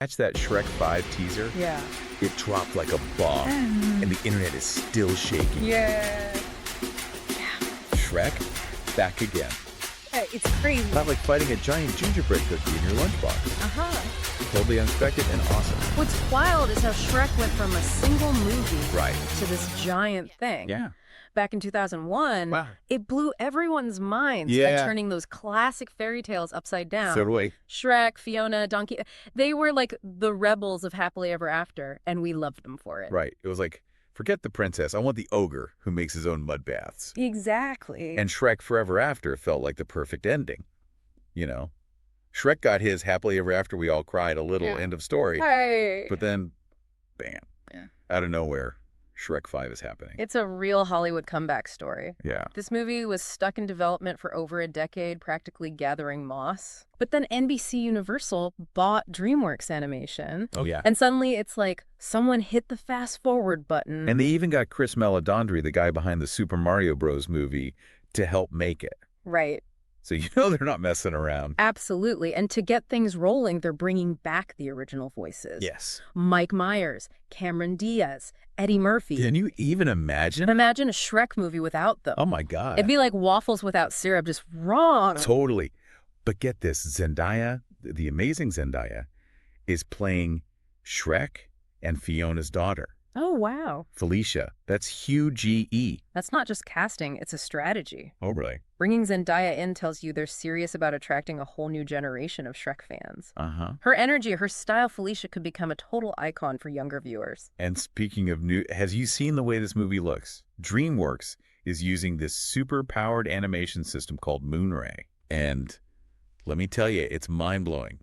Catch that Shrek 5 teaser? Yeah. It dropped like a bomb, and the internet is still shaking. Yeah. Shrek, back again. Hey, it's crazy. Not like fighting a giant gingerbread cookie in your lunchbox. Totally unexpected and awesome. What's wild is how Shrek went from a single movie Right. to this giant thing. Yeah. Back in 2001, Wow. it blew everyone's minds Yeah. by turning those classic fairy tales upside down. So do we. Shrek, Fiona, Donkey, they were like the rebels of Happily Ever After, and we loved them for it. Right. It was like, forget the princess. I want the ogre who makes his own mud baths. Exactly. And Shrek Forever After felt like the perfect ending. You know? Shrek got his Happily Ever After, we all cried a little, end of story. Hey. But then, bam. Yeah. Out of nowhere, Shrek 5 is happening. It's a real Hollywood comeback story. Yeah. This movie was stuck in development for over a decade, practically gathering moss. But then NBC Universal bought DreamWorks Animation. Oh, yeah. And suddenly it's like someone hit the fast forward button. And they even got Chris Meledandri, the guy behind the Super Mario Bros. Movie, to help make it. Right. So you know they're not messing around. Absolutely. And to get things rolling, they're bringing back the original voices. Yes. Mike Myers, Cameron Diaz, Eddie Murphy. Can you even imagine? Imagine a Shrek movie without them. Oh, my God. It'd be like waffles without syrup, just wrong. Totally. But get this, Zendaya, the amazing Zendaya, is playing Shrek and Fiona's daughter, Oh, wow. Felicia. That's huge E. That's not just casting, it's a strategy. Oh, really? Bringing Zendaya in tells you they're serious about attracting a whole new generation of Shrek fans. Uh-huh. Her energy, her style, Felicia could become a total icon for younger viewers. And speaking of new, has you seen the way this movie looks? DreamWorks is using this super-powered animation system called Moonray. And let me tell you, it's mind-blowing.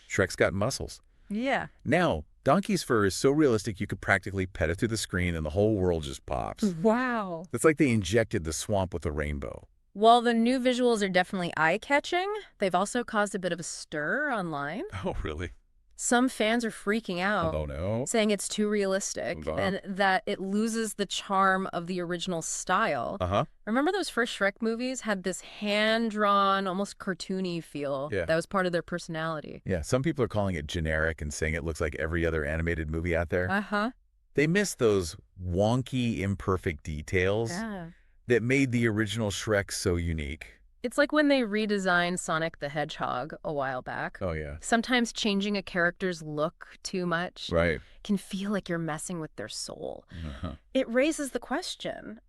Shrek's got muscles. Yeah. Now, Donkey's fur is so realistic you could practically pet it through the screen and the whole world just pops. Wow. It's like they injected the swamp with a rainbow. While the new visuals are definitely eye-catching, they've also caused a bit of a stir online. Oh, really? Some fans are freaking out. Oh, no. Saying it's too realistic Uh-huh. and that it loses the charm of the original style. Uh-huh. Remember those first Shrek movies had this hand-drawn, almost cartoony feel Yeah. that was part of their personality. Yeah, some people are calling it generic and saying it looks like every other animated movie out there. Uh-huh. They miss those wonky, imperfect details Yeah. that made the original Shrek so unique. It's like when they redesigned Sonic the Hedgehog a while back. Oh, yeah. Sometimes changing a character's look too much Right. can feel like you're messing with their soul. Uh-huh. It raises the question,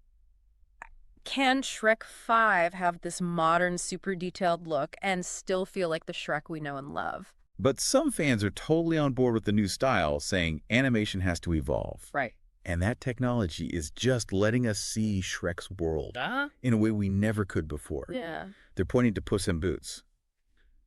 can Shrek 5 have this modern, super detailed look and still feel like the Shrek we know and love? But some fans are totally on board with the new style, saying animation has to evolve. Right. And that technology is just letting us see Shrek's world in a way we never could before. Yeah. They're pointing to Puss in Boots.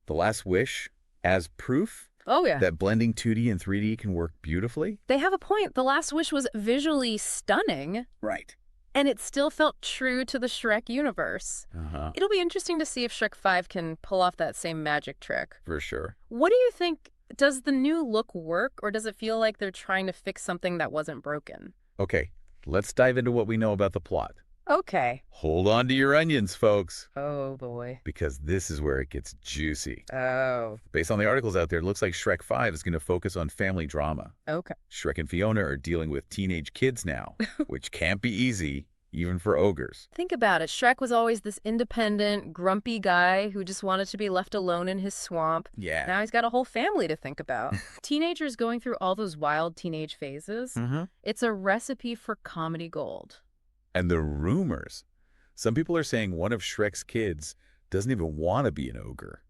The Last Wish as proof Oh, yeah. that blending 2D and 3D can work beautifully. They have a point. The Last Wish was visually stunning, Right. and it still felt true to the Shrek universe. Uh-huh. It'll be interesting to see if Shrek 5 can pull off that same magic trick. For sure. What do you think? Does the new look work, or does it feel like they're trying to fix something that wasn't broken? Okay, let's dive into what we know about the plot. Okay. Hold on to your onions, folks, Oh, boy. because this is where it gets juicy. Oh. Based on the articles out there, it looks like Shrek 5 is going to focus on family drama. Okay. Shrek and Fiona are dealing with teenage kids now, which can't be easy, even for ogres. Think about it. Shrek was always this independent, grumpy guy who just wanted to be left alone in his swamp. Yeah. Now he's got a whole family to think about. Teenagers going through all those wild teenage phases. Mm-hmm. It's a recipe for comedy gold. And the rumors. Some people are saying one of Shrek's kids doesn't even want to be an ogre.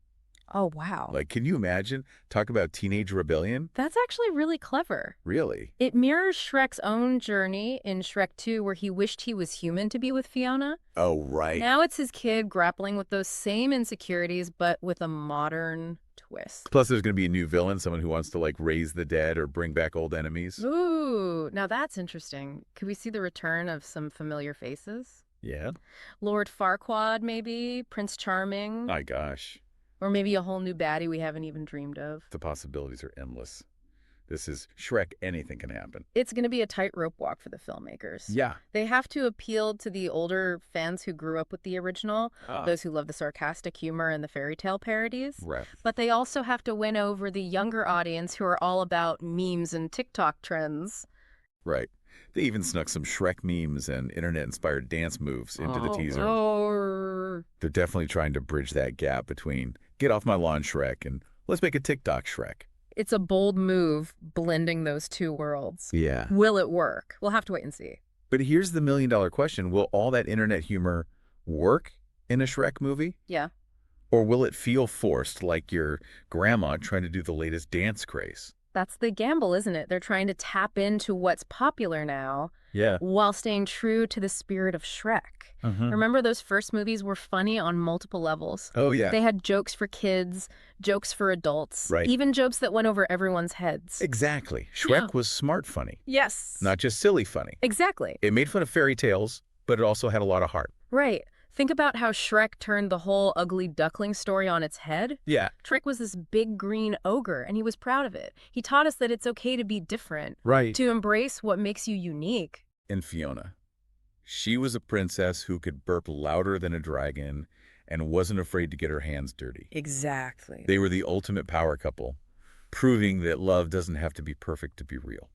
Oh, wow. Like, can you imagine? Talk about teenage rebellion? That's actually really clever. Really? It mirrors Shrek's own journey in Shrek 2, where he wished he was human to be with Fiona. Oh, right. Now it's his kid grappling with those same insecurities, but with a modern twist. Plus, there's going to be a new villain, someone who wants to, like, raise the dead or bring back old enemies. Ooh, now that's interesting. Could we see the return of some familiar faces? Yeah. Lord Farquaad, maybe? Prince Charming? My gosh. Or maybe a whole new baddie we haven't even dreamed of. The possibilities are endless. This is Shrek. Anything can happen. It's going to be a tightrope walk for the filmmakers. Yeah. They have to appeal to the older fans who grew up with the original, those who love the sarcastic humor and the fairy tale parodies. Right. But they also have to win over the younger audience who are all about memes and TikTok trends. Right. They even snuck some Shrek memes and internet-inspired dance moves into the teaser. They're definitely trying to bridge that gap between get off my lawn Shrek and let's make a TikTok Shrek. It's a bold move, blending those two worlds. Yeah. Will it work? We'll have to wait and see. But here's the million-dollar question. Will all that internet humor work in a Shrek movie? Yeah. Or will it feel forced, like your grandma trying to do the latest dance craze? That's the gamble, isn't it? They're trying to tap into what's popular now while staying true to the spirit of Shrek. Remember those first movies were funny on multiple levels? Oh, yeah. They had jokes for kids, jokes for adults, even jokes that went over everyone's heads. Exactly. Shrek was smart funny. Yes. Not just silly funny. Exactly. It made fun of fairy tales, but it also had a lot of heart. Right. Think about how Shrek turned the whole ugly duckling story on its head. Yeah. Shrek was this big green ogre, and he was proud of it. He taught us that it's okay to be different. Right. To embrace what makes you unique. And Fiona. She was a princess who could burp louder than a dragon and wasn't afraid to get her hands dirty. Exactly. They were the ultimate power couple, proving that love doesn't have to be perfect to be real.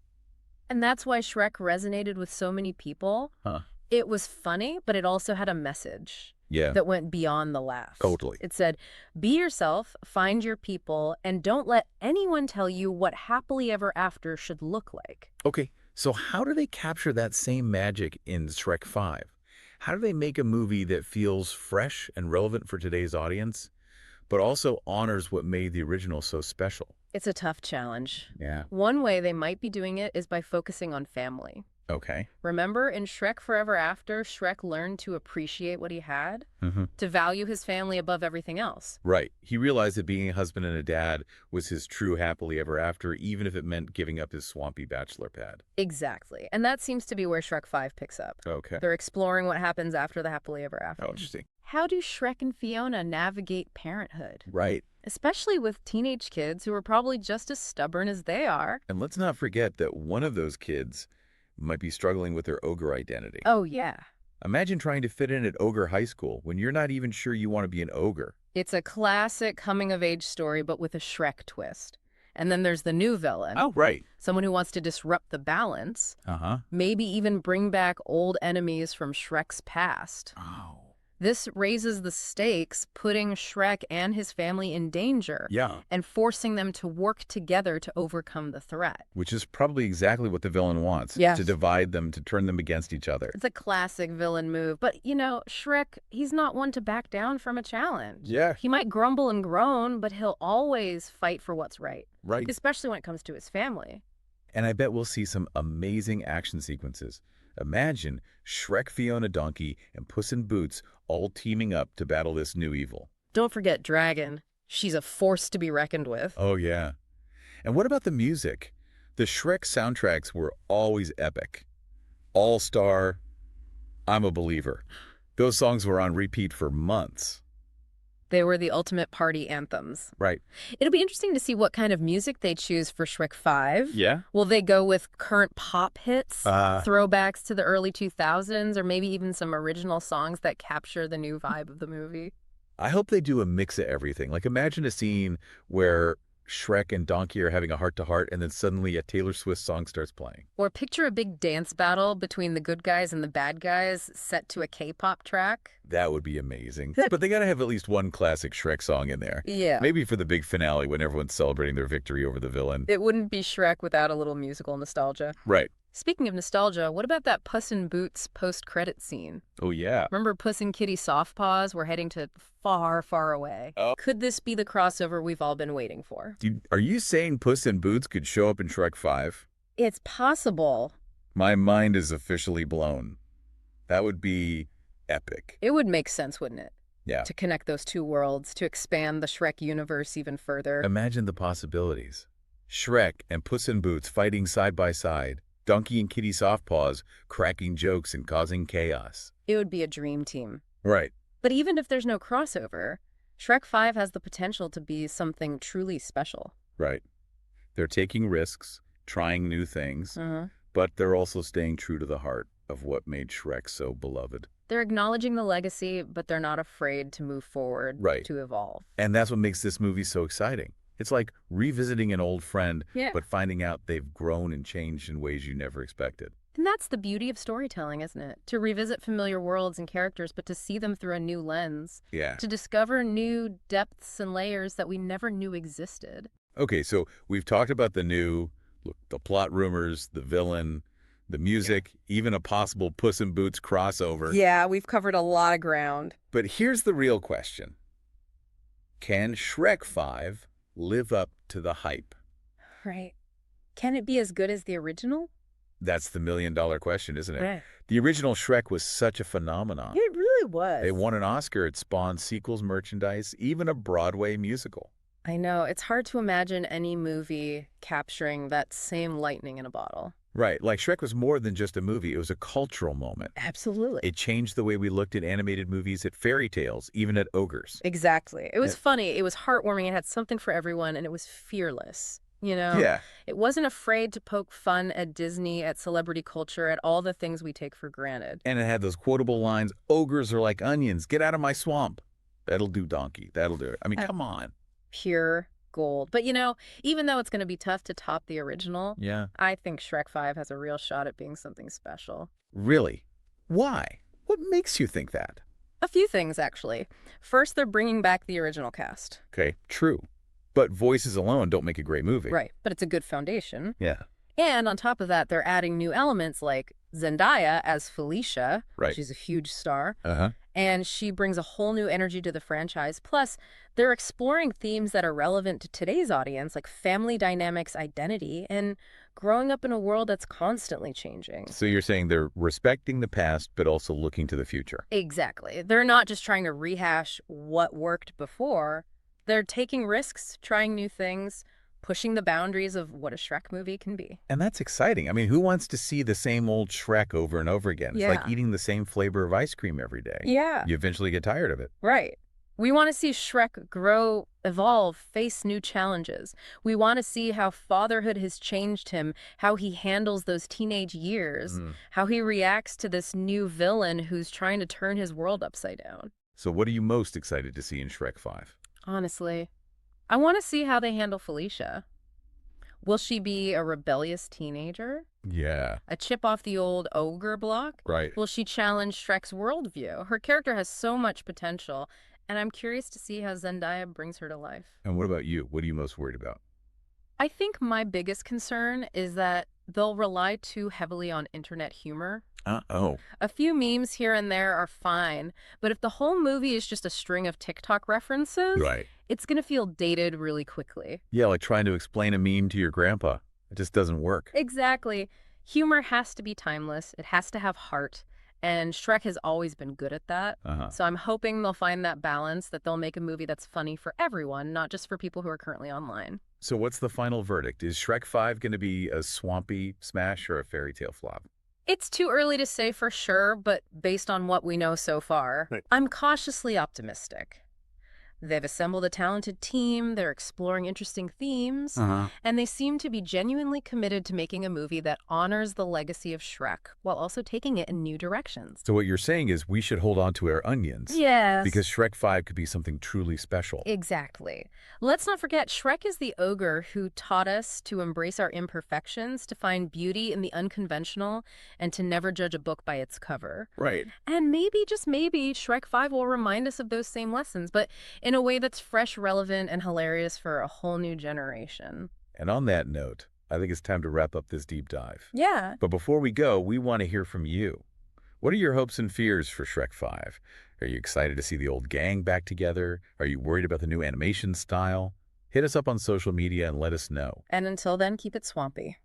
And that's why Shrek resonated with so many people. It was funny, but it also had a message that went beyond the laugh. Totally. It said, be yourself, find your people, and don't let anyone tell you what happily ever after should look like. Okay, so how do they capture that same magic in Shrek 5? How do they make a movie that feels fresh and relevant for today's audience, but also honors what made the original so special? It's a tough challenge. Yeah. One way they might be doing it is by focusing on family. Okay. Remember, in Shrek Forever After, Shrek learned to appreciate what he had, to value his family above everything else. Right. He realized that being a husband and a dad was his true happily ever after, even if it meant giving up his swampy bachelor pad. Exactly. And that seems to be where Shrek 5 picks up. Okay. They're exploring what happens after the happily ever after. Oh, interesting. How do Shrek and Fiona navigate parenthood? Right. Especially with teenage kids who are probably just as stubborn as they are. And let's not forget that one of those kids might be struggling with their ogre identity. Oh, yeah. Imagine trying to fit in at ogre high school when you're not even sure you want to be an ogre. It's a classic coming-of-age story, but with a Shrek twist. And then there's the new villain. Oh, right. Someone who wants to disrupt the balance. Maybe even bring back old enemies from Shrek's past. Oh. This raises the stakes, putting Shrek and his family in danger. Yeah. And forcing them to work together to overcome the threat. Which is probably exactly what the villain wants. Yes. To divide them, to turn them against each other. It's a classic villain move. But, you know, Shrek, he's not one to back down from a challenge. Yeah. He might grumble and groan, but he'll always fight for what's right. Right. Especially when it comes to his family. And I bet we'll see some amazing action sequences. Imagine Shrek, Fiona, Donkey, and Puss in Boots all teaming up to battle this new evil. Don't forget Dragon. She's a force to be reckoned with. Oh, yeah. And what about the music? The Shrek soundtracks were always epic. All-Star, I'm a Believer. Those songs were on repeat for months. They were the ultimate party anthems. Right. It'll be interesting to see what kind of music they choose for Shrek 5. Yeah. Will they go with current pop hits, throwbacks to the early 2000s, or maybe even some original songs that capture the new vibe of the movie? I hope they do a mix of everything. Like, imagine a scene where Shrek and Donkey are having a heart-to-heart, and then suddenly a Taylor Swift song starts playing. Or picture a big dance battle between the good guys and the bad guys set to a K-pop track. That would be amazing. But they got to have at least one classic Shrek song in there. Yeah. Maybe for the big finale when everyone's celebrating their victory over the villain. It wouldn't be Shrek without a little musical nostalgia. Right. Speaking of nostalgia, what about that Puss in Boots post-credit scene? Oh, yeah. Remember Puss and Kitty soft paws? We're heading to far, far away. Oh. Could this be the crossover we've all been waiting for? Are you saying Puss in Boots could show up in Shrek 5? It's possible. My mind is officially blown. That would be epic. It would make sense, wouldn't it? Yeah. To connect those two worlds, to expand the Shrek universe even further. Imagine the possibilities. Shrek and Puss in Boots fighting side by side. Donkey and Kitty Softpaws cracking jokes and causing chaos. It would be a dream team. Right. But even if there's no crossover, Shrek 5 has the potential to be something truly special. Right. They're taking risks, trying new things, but they're also staying true to the heart of what made Shrek so beloved. They're acknowledging the legacy, but they're not afraid to move forward, Right. to evolve. And that's what makes this movie so exciting. It's like revisiting an old friend, Yeah. but finding out they've grown and changed in ways you never expected. And that's the beauty of storytelling, isn't it? To revisit familiar worlds and characters, but to see them through a new lens. Yeah. To discover new depths and layers that we never knew existed. Okay, so we've talked about the plot rumors, the villain, the music, even a possible Puss in Boots crossover. Yeah, we've covered a lot of ground. But here's the real question. Can Shrek 5 live up to the hype? Right. Can it be as good as the original? That's the million-dollar question, isn't it? Right. The original Shrek was such a phenomenon. It really was. They won an Oscar. It spawned sequels, merchandise, even a Broadway musical. I know. It's hard to imagine any movie capturing that same lightning in a bottle. Right. Like Shrek was more than just a movie. It was a cultural moment. Absolutely. It changed the way we looked at animated movies, at fairy tales, even at ogres. Exactly. It was funny. It was heartwarming. It had something for everyone, and it was fearless. You know? Yeah. It wasn't afraid to poke fun at Disney, at celebrity culture, at all the things we take for granted. And it had those quotable lines, ogres are like onions, get out of my swamp. That'll do, donkey. That'll do it. I mean, come on. Pure gold. But, you know, even though it's going to be tough to top the original, Yeah. I think Shrek 5 has a real shot at being something special. Really? Why? What makes you think that? A few things, actually. First, they're bringing back the original cast. Okay, true. But voices alone don't make a great movie. Right, but it's a good foundation. Yeah. And on top of that, they're adding new elements like Zendaya as Felicia. Right. She's a huge star. Uh-huh. And she brings a whole new energy to the franchise. Plus, they're exploring themes that are relevant to today's audience, like family dynamics, identity, and growing up in a world that's constantly changing. So you're saying they're respecting the past, but also looking to the future. Exactly. They're not just trying to rehash what worked before. They're taking risks, trying new things, pushing the boundaries of what a Shrek movie can be. And that's exciting. I mean, who wants to see the same old Shrek over and over again? It's Yeah. like eating the same flavor of ice cream every day. Yeah. You eventually get tired of it. Right. We want to see Shrek grow, evolve, face new challenges. We want to see how fatherhood has changed him, how he handles those teenage years, how he reacts to this new villain who's trying to turn his world upside down. So what are you most excited to see in Shrek 5? Honestly, I want to see how they handle Felicia. Will she be a rebellious teenager? Yeah. A chip off the old ogre block? Right. Will she challenge Shrek's worldview? Her character has so much potential, and I'm curious to see how Zendaya brings her to life. And what about you? What are you most worried about? I think my biggest concern is that they'll rely too heavily on internet humor. Uh-oh. A few memes here and there are fine, but if the whole movie is just a string of TikTok references, Right. it's going to feel dated really quickly. Yeah, like trying to explain a meme to your grandpa. It just doesn't work. Exactly. Humor has to be timeless. It has to have heart. And Shrek has always been good at that. Uh-huh. So I'm hoping they'll find that balance, that they'll make a movie that's funny for everyone, not just for people who are currently online. So what's the final verdict? Is Shrek 5 going to be a swampy smash or a fairy tale flop? It's too early to say for sure, but based on what we know so far, Right. I'm cautiously optimistic. They've assembled a talented team, they're exploring interesting themes, and they seem to be genuinely committed to making a movie that honors the legacy of Shrek while also taking it in new directions. So what you're saying is we should hold on to our onions. Yes. Because Shrek 5 could be something truly special. Exactly. Let's not forget, Shrek is the ogre who taught us to embrace our imperfections, to find beauty in the unconventional, and to never judge a book by its cover. Right. And maybe, just maybe, Shrek 5 will remind us of those same lessons, but in a way that's fresh, relevant, and hilarious for a whole new generation. And on that note, I think it's time to wrap up this deep dive. Yeah. But before we go, we want to hear from you. What are your hopes and fears for Shrek 5? Are you excited to see the old gang back together? Are you worried about the new animation style? Hit us up on social media and let us know. And until then, keep it swampy.